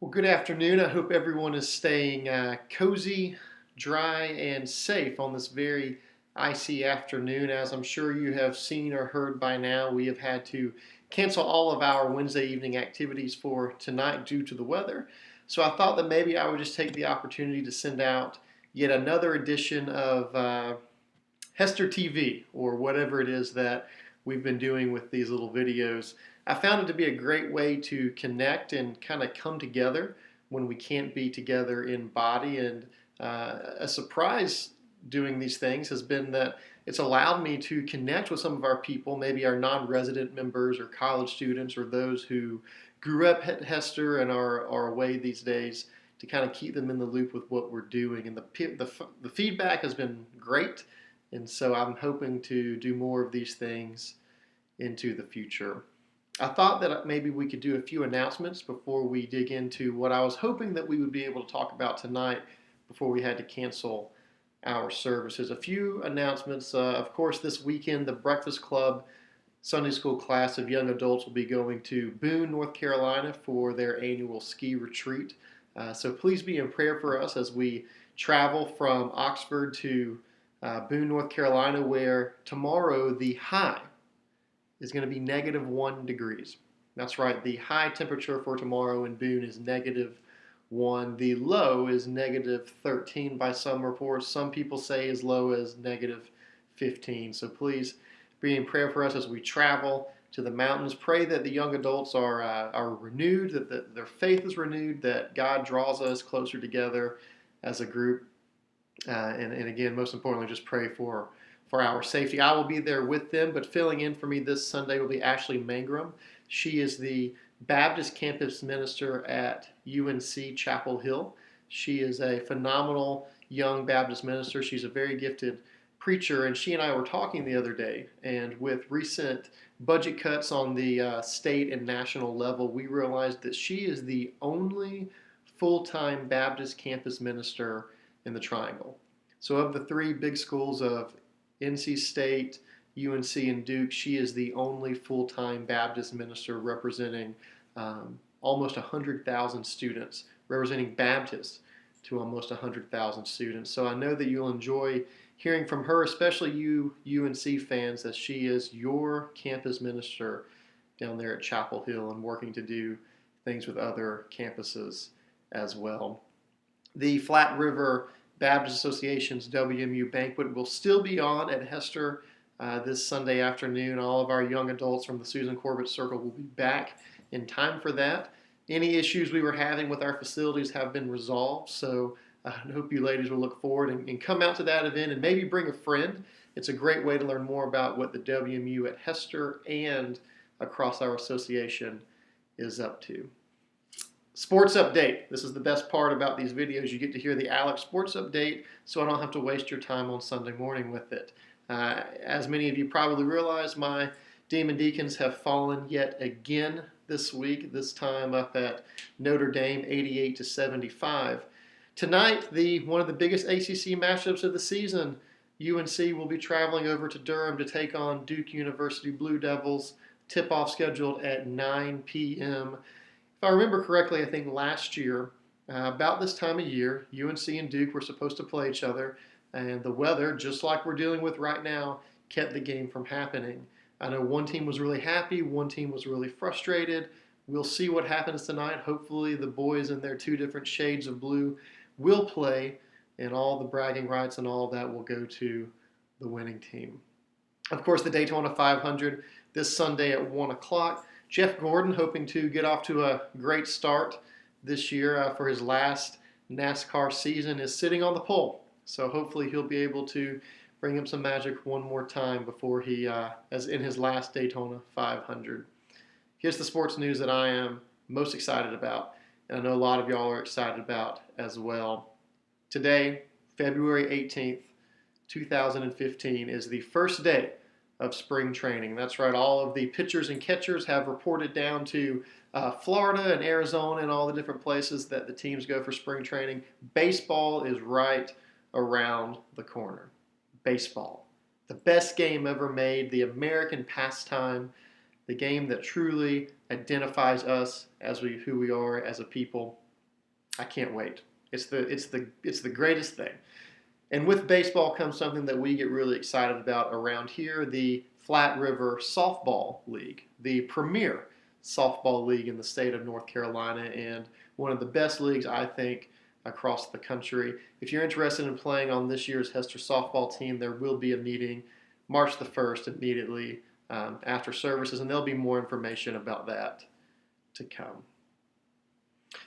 Well, good afternoon. I hope everyone is staying cozy, dry, and safe on this very icy afternoon. As I'm sure you have seen or heard by now, we have had to cancel all of our Wednesday evening activities for tonight due to the weather. So I thought that maybe I would just take the opportunity to send out yet another edition of Hester TV or whatever it is that we've been doing with these little videos. I found it to be a great way to connect and kind of come together when we can't be together in body. And a surprise doing these things has been that it's allowed me to connect with some of our people, maybe our non-resident members or college students or those who grew up at Hester and are away these days, to kind of keep them in the loop with what we're doing. And the feedback has been great. And so I'm hoping to do more of these things into the future. I thought that maybe we could do a few announcements before we dig into what I was hoping that we would be able to talk about tonight before we had to cancel our services. A few announcements. Of course, this weekend, the Breakfast Club Sunday School class of young adults will be going to Boone, North Carolina for their annual ski retreat. So please be in prayer for us as we travel from Oxford to Boone, North Carolina, where tomorrow the high is going to be -1 degrees. That's right, the high temperature for tomorrow in Boone is -1. The low is -13 by some reports. Some people say as low as -15. So please be in prayer for us as we travel to the mountains. Pray that the young adults are renewed, that their faith is renewed, that God draws us closer together as a group. And again, most importantly, just pray for our safety. I will be there with them, but filling in for me this Sunday will be Ashley Mangrum. She is the Baptist campus minister at UNC Chapel Hill. She is a phenomenal young Baptist minister. She's a very gifted preacher, and she and I were talking the other day, and with recent budget cuts on the state and national level, we realized that she is the only full-time Baptist campus minister in the Triangle. So of the three big schools of NC State, UNC, and Duke, she is the only full-time Baptist minister representing almost 100,000 students, representing Baptists to almost 100,000 students. So I know that you'll enjoy hearing from her, especially you UNC fans, as she is your campus minister down there at Chapel Hill and working to do things with other campuses as well. The Flat River Baptist Association's WMU banquet will still be on at Hester this Sunday afternoon. All of our young adults from the Susan Corbett Circle will be back in time for that. Any issues we were having with our facilities have been resolved, so I hope you ladies will look forward and come out to that event and maybe bring a friend. It's a great way to learn more about what the WMU at Hester and across our association is up to. Sports update. This is the best part about these videos. You get to hear the Alex sports update, so I don't have to waste your time on Sunday morning with it. As many of you probably realize, my Demon Deacons have fallen yet again this week, this time up at Notre Dame, 88-75. Tonight, one of the biggest ACC matchups of the season, UNC will be traveling over to Durham to take on Duke University Blue Devils. Tip-off scheduled at 9 p.m. If I remember correctly, I think last year, about this time of year, UNC and Duke were supposed to play each other, and the weather, just like we're dealing with right now, kept the game from happening. I know one team was really happy, one team was really frustrated. We'll see what happens tonight. Hopefully the boys in their two different shades of blue will play, and all the bragging rights and all of that will go to the winning team. Of course, the Daytona 500 this Sunday at 1 o'clock. Jeff Gordon, hoping to get off to a great start this year for his last NASCAR season, is sitting on the pole. So hopefully he'll be able to bring him some magic one more time before he, as in his last Daytona 500. Here's the sports news that I am most excited about, and I know a lot of y'all are excited about as well. Today, February 18th, 2015, is the first day of spring training. That's right, all of the pitchers and catchers have reported down to Florida and Arizona and all the different places that the teams go for spring training. Baseball is right around the corner. Baseball, the best game ever made, the American pastime, the game that truly identifies us as who we are as a people. I can't wait. It's the greatest thing. And with baseball comes something that we get really excited about around here, the Flat River Softball League, the premier softball league in the state of North Carolina, and one of the best leagues, I think, across the country. If you're interested in playing on this year's Hester softball team, there will be a meeting March the 1st immediately after services, and there'll be more information about that to come.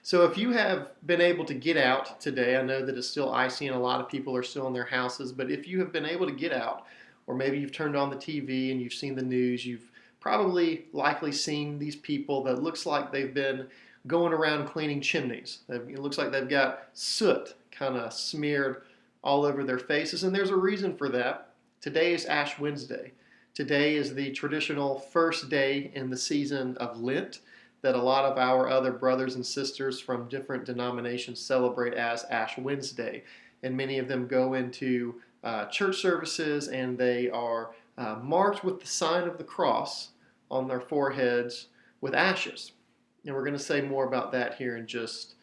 So if you have been able to get out today, I know that it's still icy and a lot of people are still in their houses, but if you have been able to get out, or maybe you've turned on the TV and you've seen the news, you've probably likely seen these people that looks like they've been going around cleaning chimneys. It looks like they've got soot kind of smeared all over their faces, and there's a reason for that. Today is Ash Wednesday. Today is the traditional first day in the season of Lent that a lot of our other brothers and sisters from different denominations celebrate as Ash Wednesday. And many of them go into church services and they are marked with the sign of the cross on their foreheads with ashes. And we're going to say more about that here in just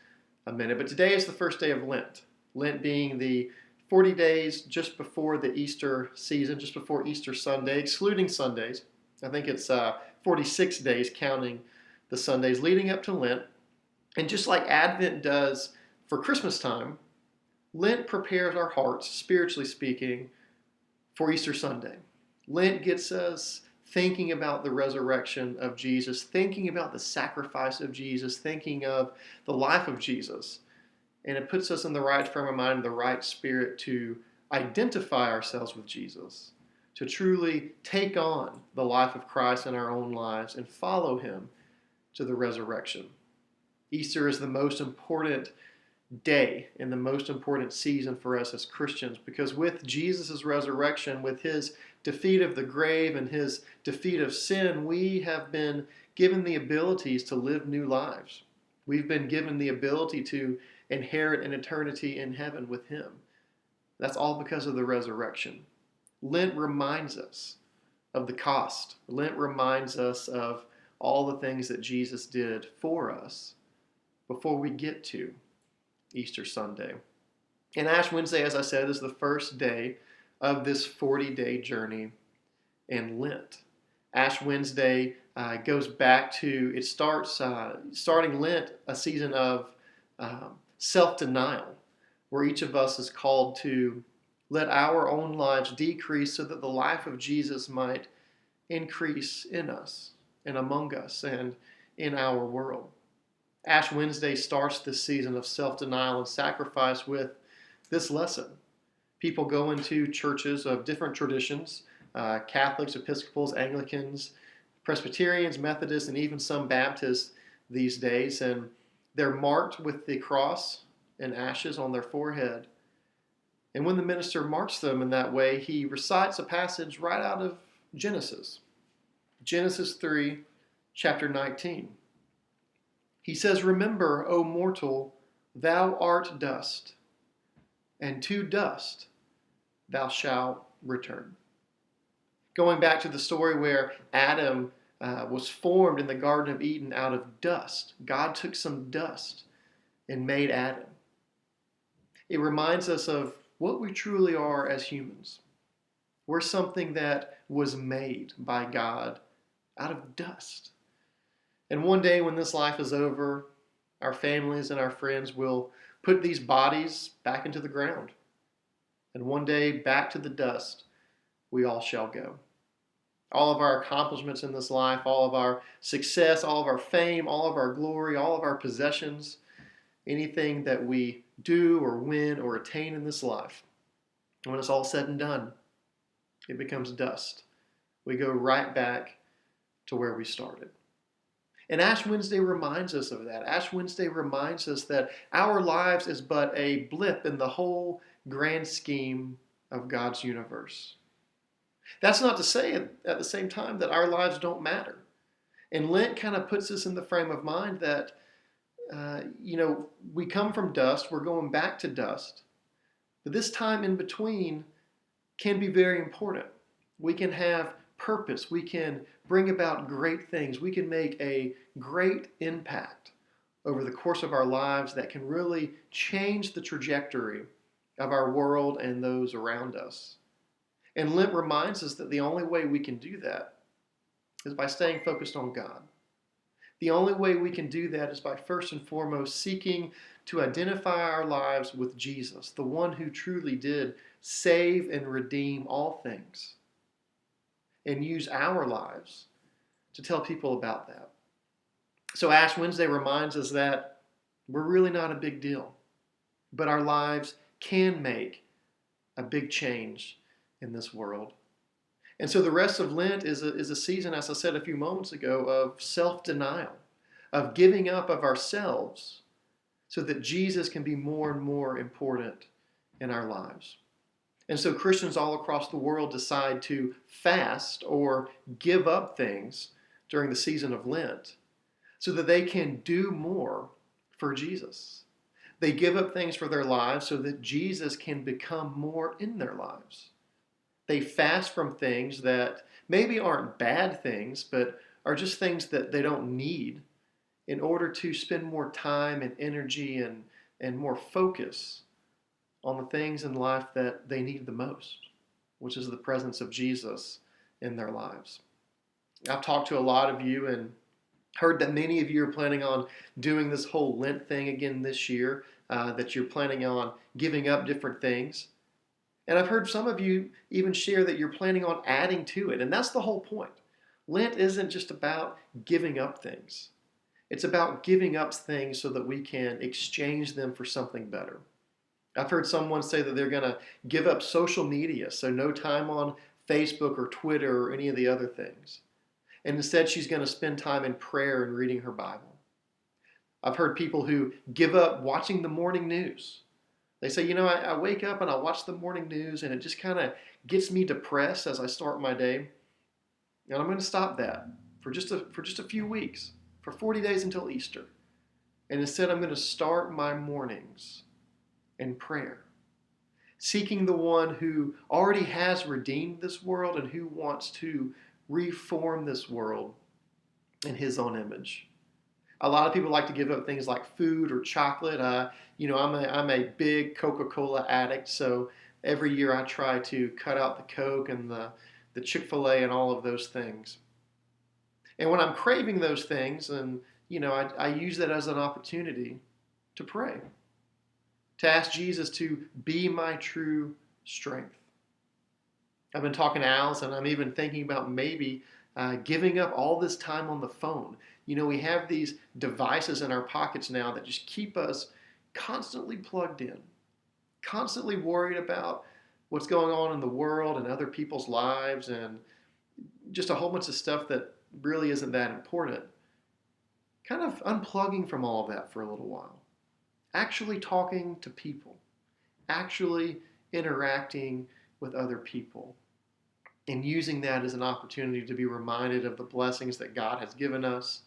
a minute. But today is the first day of Lent. Lent being the 40 days just before the Easter season, just before Easter Sunday, excluding Sundays. I think it's 46 days counting the Sundays leading up to Lent. And just like Advent does for Christmas time, Lent prepares our hearts, spiritually speaking, for Easter Sunday. Lent gets us thinking about the resurrection of Jesus, thinking about the sacrifice of Jesus, thinking of the life of Jesus. And it puts us in the right frame of mind, the right spirit to identify ourselves with Jesus, to truly take on the life of Christ in our own lives and follow him to the resurrection. Easter is the most important day and the most important season for us as Christians, because with Jesus' resurrection, with his defeat of the grave and his defeat of sin, we have been given the abilities to live new lives. We've been given the ability to inherit an eternity in heaven with him. That's all because of the resurrection. Lent reminds us of the cost. Lent reminds us of all the things that Jesus did for us before we get to Easter Sunday. And Ash Wednesday, as I said, is the first day of this 40-day journey in Lent. Ash Wednesday goes back to, it starts, starting Lent, a season of self-denial, where each of us is called to let our own lives decrease so that the life of Jesus might increase in us and among us and in our world. Ash Wednesday starts this season of self-denial and sacrifice with this lesson. People go into churches of different traditions, Catholics, Episcopals, Anglicans, Presbyterians, Methodists, and even some Baptists these days, and they're marked with the cross and ashes on their forehead. And when the minister marks them in that way, he recites a passage right out of Genesis. Genesis 3, chapter 19. He says, "Remember, O mortal, thou art dust, and to dust thou shalt return." Going back to the story where Adam was formed in the Garden of Eden out of dust. God took some dust and made Adam. It reminds us of what we truly are as humans. We're something that was made by God out of dust. And one day when this life is over, our families and our friends will put these bodies back into the ground. And one day, back to the dust, we all shall go. All of our accomplishments in this life, all of our success, all of our fame, all of our glory, all of our possessions, anything that we do or win or attain in this life, when it's all said and done, it becomes dust. We go right back to where we started. And Ash Wednesday reminds us of that. Ash Wednesday reminds us that our lives is but a blip in the whole grand scheme of God's universe. That's not to say at the same time that our lives don't matter. And Lent kind of puts us in the frame of mind that, we come from dust, we're going back to dust. But this time in between can be very important. We can have purpose. We can bring about great things. We can make a great impact over the course of our lives that can really change the trajectory of our world and those around us. And Lent reminds us that the only way we can do that is by staying focused on God. The only way we can do that is by first and foremost seeking to identify our lives with Jesus, the one who truly did save and redeem all things, and use our lives to tell people about that. So Ash Wednesday reminds us that we're really not a big deal, but our lives can make a big change in this world. And so the rest of Lent is a season, as I said a few moments ago, of self-denial, of giving up of ourselves so that Jesus can be more and more important in our lives. And so Christians all across the world decide to fast or give up things during the season of Lent so that they can do more for Jesus. They give up things for their lives so that Jesus can become more in their lives. They fast from things that maybe aren't bad things, but are just things that they don't need in order to spend more time and energy and more focus on the things in life that they need the most, which is the presence of Jesus in their lives. I've talked to a lot of you and heard that many of you are planning on doing this whole Lent thing again this year, that you're planning on giving up different things. And I've heard some of you even share that you're planning on adding to it. And that's the whole point. Lent isn't just about giving up things. It's about giving up things so that we can exchange them for something better. I've heard someone say that they're going to give up social media, so no time on Facebook or Twitter or any of the other things. And instead, she's going to spend time in prayer and reading her Bible. I've heard people who give up watching the morning news. They say, I wake up and I watch the morning news and it just kind of gets me depressed as I start my day. And I'm going to stop that for just a few weeks, for 40 days until Easter. And instead, I'm going to start my mornings in prayer, seeking the one who already has redeemed this world and who wants to reform this world in his own image. A lot of people like to give up things like food or chocolate. I'm a big Coca-Cola addict, so every year I try to cut out the Coke and the Chick-fil-A and all of those things. And when I'm craving those things, and I use that as an opportunity to pray, to ask Jesus to be my true strength. I've been talking to Alice, and I'm even thinking about maybe giving up all this time on the phone. We have these devices in our pockets now that just keep us constantly plugged in, constantly worried about what's going on in the world and other people's lives and just a whole bunch of stuff that really isn't that important. Kind of unplugging from all of that for a little while. Actually talking to people. Actually interacting with other people. And using that as an opportunity to be reminded of the blessings that God has given us,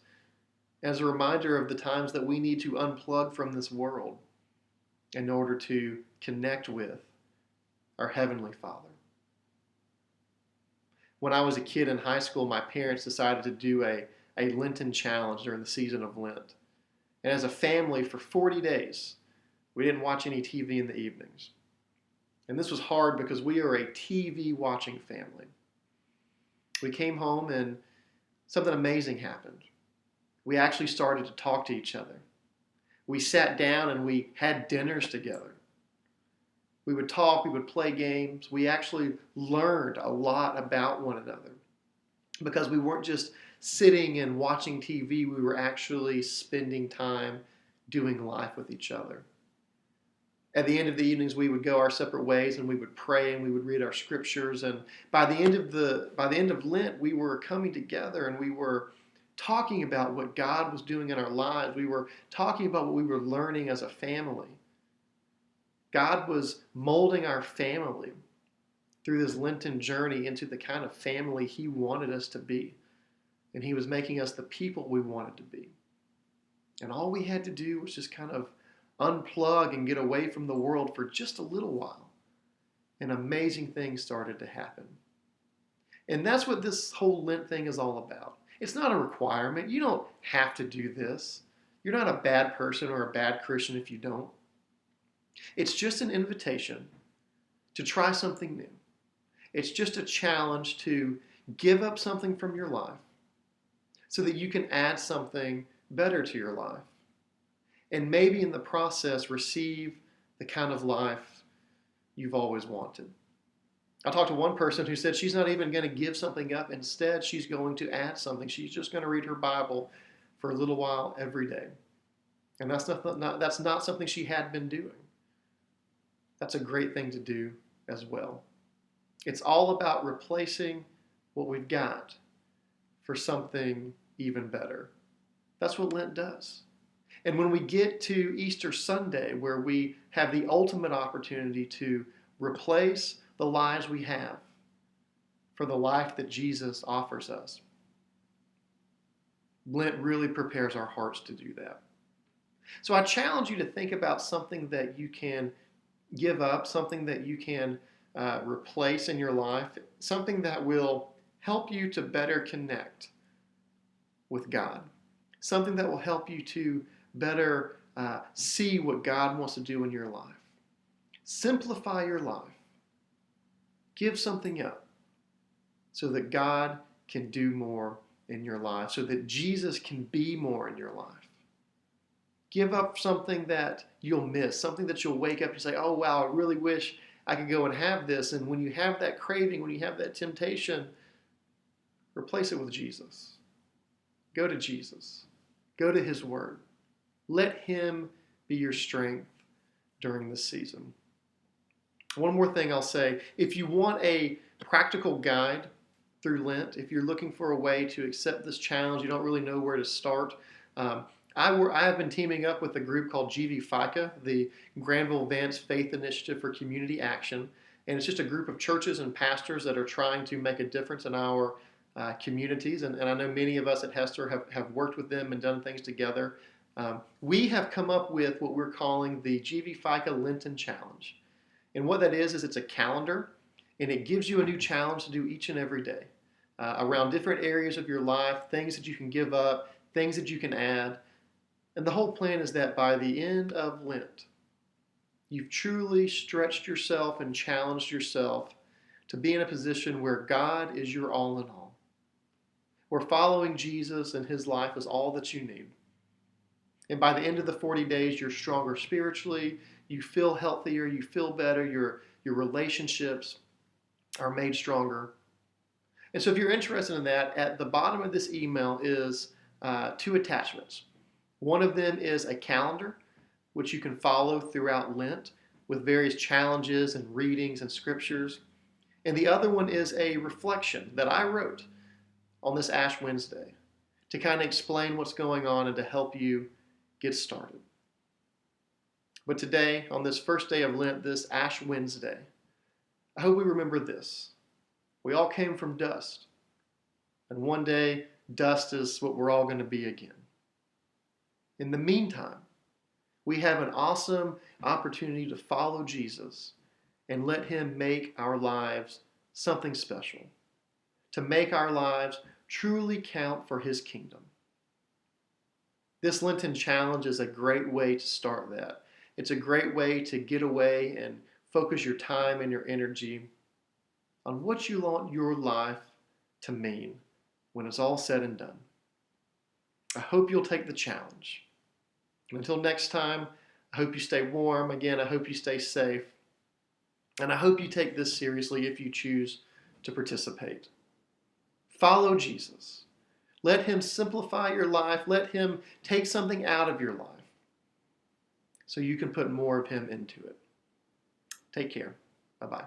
as a reminder of the times that we need to unplug from this world in order to connect with our Heavenly Father. When I was a kid in high school, my parents decided to do a Lenten challenge during the season of Lent. And as a family, for 40 days, we didn't watch any TV in the evenings. And this was hard because we are a TV watching family. We came home and something amazing happened. We actually started to talk to each other. We sat down and we had dinners together. We would talk, we would play games. We actually learned a lot about one another because we weren't just sitting and watching TV, we were actually spending time doing life with each other. At the end of the evenings, we would go our separate ways and we would pray and we would read our scriptures. And by the end of Lent, we were coming together and we were talking about what God was doing in our lives. We were talking about what we were learning as a family. God was molding our family through this Lenten journey into the kind of family He wanted us to be. And He was making us the people we wanted to be. And all we had to do was just kind of unplug and get away from the world for just a little while. And amazing things started to happen. And that's what this whole Lent thing is all about. It's not a requirement. You don't have to do this. You're not a bad person or a bad Christian if you don't. It's just an invitation to try something new. It's just a challenge to give up something from your life so that you can add something better to your life. And maybe in the process, receive the kind of life you've always wanted. I talked to one person who said she's not even going to give something up. Instead, she's going to add something. She's just going to read her Bible for a little while every day. And that's not something she had been doing. That's a great thing to do as well. It's all about replacing what we've got for something even better. That's what Lent does. And when we get to Easter Sunday, where we have the ultimate opportunity to replace the lives we have for the life that Jesus offers us, Lent really prepares our hearts to do that. So I challenge you to think about something that you can give up, something that you can replace in your life, something that will help you to better connect with God, something that will help you to better see what God wants to do in your life. Simplify your life. Give something up so that God can do more in your life, so that Jesus can be more in your life. Give up something that you'll miss, something that you'll wake up and say, oh, wow, I really wish I could go and have this. And when you have that craving, when you have that temptation, replace it with Jesus. Go to Jesus. Go to His Word. Let Him be your strength during this season. One more thing I'll say. If you want a practical guide through Lent, if you're looking for a way to accept this challenge, you don't really know where to start, I have been teaming up with a group called GV-FICA, the Granville Vance Faith Initiative for Community Action. And it's just a group of churches and pastors that are trying to make a difference in our communities. And I know many of us at Hester have worked with them and done things together. We have come up with what we're calling the GV-FICA Lenten Challenge. And what that is it's a calendar, and it gives you a new challenge to do each and every day around different areas of your life, things that you can give up, things that you can add. And the whole plan is that by the end of Lent, you've truly stretched yourself and challenged yourself to be in a position where God is your all in all, where following Jesus and His life is all that you need. And by the end of the 40 days, you're stronger spiritually, you feel healthier, you feel better, your relationships are made stronger. And so if you're interested in that, at the bottom of this email is 2 attachments. One of them is a calendar, which you can follow throughout Lent with various challenges and readings and scriptures. And the other one is a reflection that I wrote on this Ash Wednesday to kind of explain what's going on and to help you get started. But today, on this first day of Lent, this Ash Wednesday, I hope we remember this. We all came from dust. And one day, dust is what we're all going to be again. In the meantime, we have an awesome opportunity to follow Jesus and let Him make our lives something special, to make our lives truly count for His kingdom. This Lenten challenge is a great way to start that. It's a great way to get away and focus your time and your energy on what you want your life to mean when it's all said and done. I hope you'll take the challenge. And until next time, I hope you stay warm. Again, I hope you stay safe. And I hope you take this seriously if you choose to participate. Follow Jesus. Let Him simplify your life. Let Him take something out of your life so you can put more of Him into it. Take care. Bye-bye.